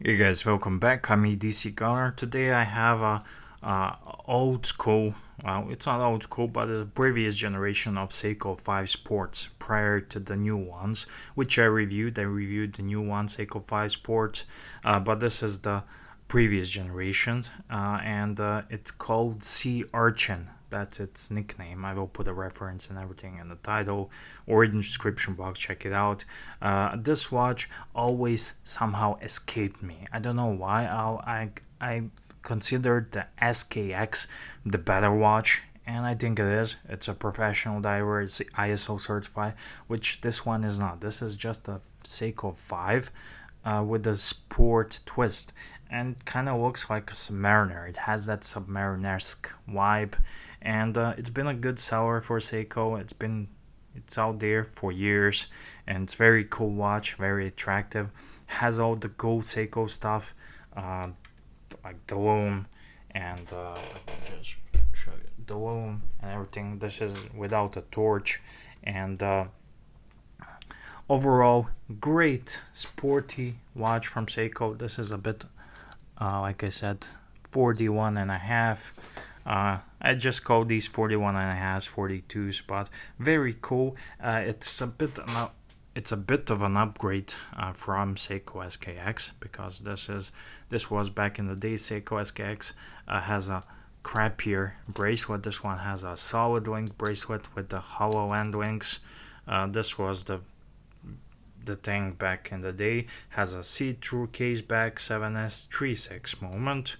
Hey guys, welcome back. I'm EDC Gunner. Today I have a old school, well, it's not old school, but the previous generation of Seiko 5 Sports prior to the new ones, which I reviewed. I reviewed the new one, Seiko 5 Sports, but this is the previous generations, and it's called Sea Urchin. That's its nickname. I will put a reference and everything in the title or in the description box. Check it out. This watch always somehow escaped me. I don't know why. I considered the SKX the better watch, and I think it is. It's a professional diver. It's ISO certified, which this one is not. This is just a Seiko 5 with a sport twist, and kind of looks like a Submariner. It has that Submariner-esque vibe, and it's been a good seller for Seiko. It's out there for years, and it's very cool watch, very attractive. Has all the cool Seiko stuff, uh, like the loom, and let me just show you the loom and everything. This is without a torch, and overall great sporty watch from Seiko. This is a bit, like I said, 41 and a half. I just call these 41 and a half, 42s, but very cool. It's a bit of an upgrade from Seiko SKX, because this was back in the day. Seiko SKX has a crappier bracelet. This one has a solid link bracelet with the hollow end links. This was the thing back in the day. Has a see-through case back, 7S36 moment.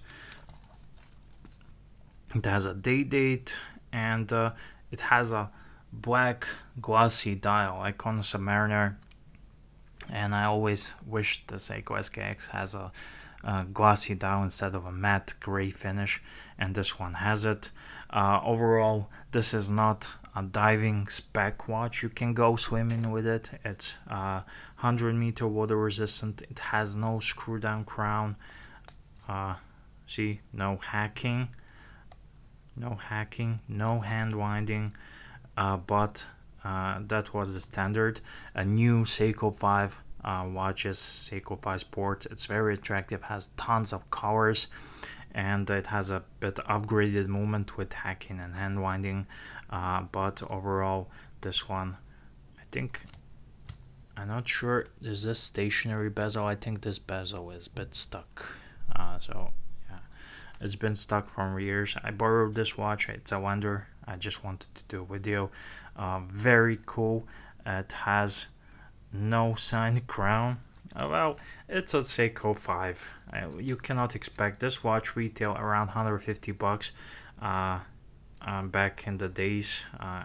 It has a date, and it has a black glossy dial like on a Submariner. And I always wish the Seiko SKX has a glossy dial instead of a matte gray finish, and this one has it. Overall, this is not a diving spec watch. You can go swimming with it. It's 100-meter water resistant. It has no screw down crown. See, no hacking, no hand winding, but that was the standard. A new Seiko 5 watches, Seiko 5 Sport. It's very attractive, has tons of colors, and it has a bit upgraded movement with hacking and hand winding. But overall, this one, I think, I'm not sure, is this stationary bezel? I think this bezel is a bit stuck. So yeah, it's been stuck for years. I borrowed this watch. It's a wonder. I just wanted to do a video. Very cool. It has no signed crown. Well, it's a Seiko 5. You cannot expect this watch retail around 150 bucks. Back in the days,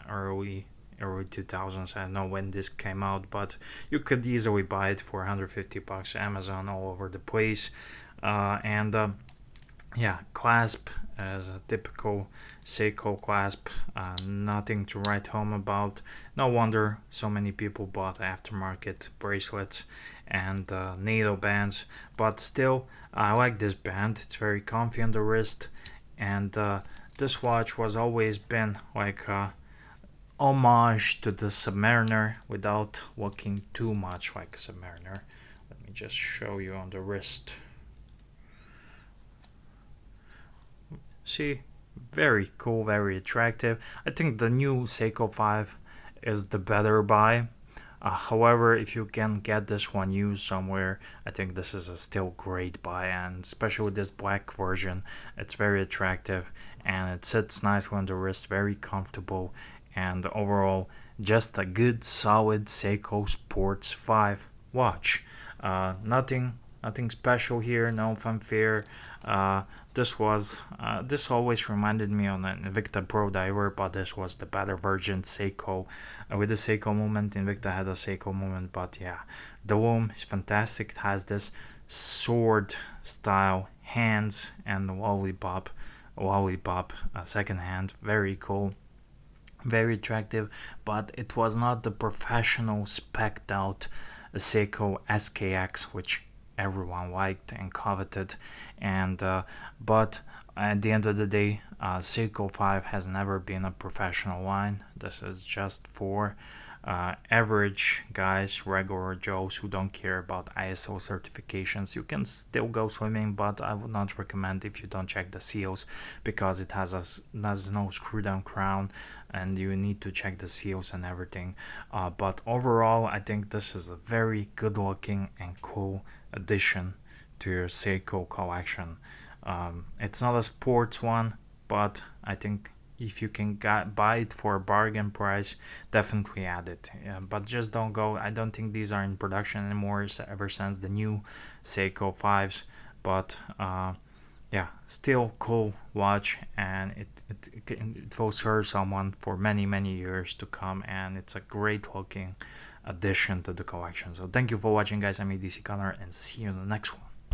early 2000s. I don't know when this came out, but you could easily buy it for 150 bucks. Amazon all over the place, and yeah, clasp as a typical Seiko clasp. Nothing to write home about. No wonder so many people bought aftermarket bracelets and NATO bands. But still, I like this band. It's very comfy on the wrist, and this watch was always been like a homage to the Submariner without looking too much like a Submariner. Let me just show you on the wrist. See, very cool, very attractive. I think the new Seiko 5 is the better buy. However, if you can get this one used somewhere, I think this is a still great buy, and especially with this black version, it's very attractive and it sits nicely on the wrist, very comfortable, and overall, just a good, solid Seiko Sports 5 watch. Nothing special here, no fanfare. This always reminded me on an Invicta Pro Diver, but this was the better version Seiko. With the Seiko movement, Invicta had a Seiko movement, but yeah, the loom is fantastic. It has this sword style hands and lollipop, second hand, very cool, very attractive, but it was not the professional specced out Seiko SKX, which everyone liked and coveted. And but at the end of the day, Seiko 5 has never been a professional line. This is just for average guys, regular Joes who don't care about ISO certifications, you can still go swimming, but I would not recommend if you don't check the seals, because it has no screw down crown and you need to check the seals and everything. But overall, I think this is a very good looking and cool addition to your Seiko collection. It's not a sports one, but I think if you can buy it for a bargain price, definitely add it. But just don't go. I don't think these are in production anymore ever since the new Seiko 5s. But yeah, still cool watch, and it will serve someone for many years to come, and it's a great looking addition to the collection. So thank you for watching, guys. I'm ADC Connor, and see you in the next one.